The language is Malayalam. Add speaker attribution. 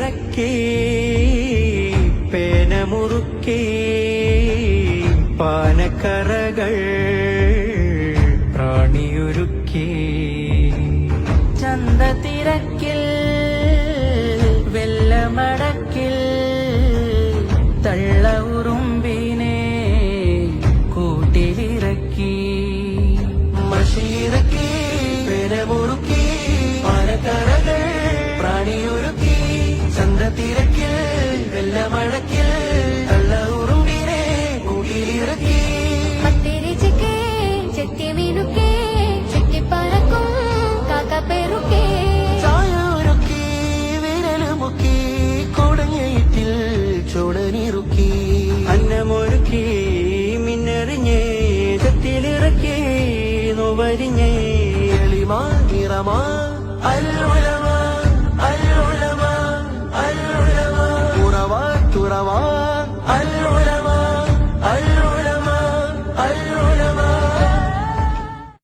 Speaker 1: ഇറക്കി പേനമുറുക്കി പാനക്കറകൾ പ്രാണിയൊരുക്കി
Speaker 2: ചന്ത തിരക്കിൽ വെള്ളമടക്കിൽ തള്ള ഉറുമ്പിനെ കൂട്ടിലിറക്കി
Speaker 1: മഷിയിറക്കി പേനമുറുക്കി പാനക്കറകൾ പ്രാണിയൊരുക്കി ചന്ത തിരക്കിൽ വെള്ളമടക്കിൽ തള്ള ഉറുമ്പിനെ കൂട്ടിലിറക്കി
Speaker 3: പത്തിരി ചിക്കേ ചെത്തി മീനുക്കേ ചുറ്റിപ്പറക്കും കാക്കപ്പെരുക്കേ
Speaker 1: ചായൊരുക്കി വിരലുമുക്കി കൊടഞ്ഞയിൽ ചുടനിറുക്കി അന്നമൊരുക്കി മിന്നെറിഞ്ഞേ ചത്തിലിറക്കി നോവരിഞ്ഞേ എളിമാ നിറമാ അല്ലുലമാ അല്ലുലമാ അല്ലുലമാ തുറവാ തുറവാ അല്ലു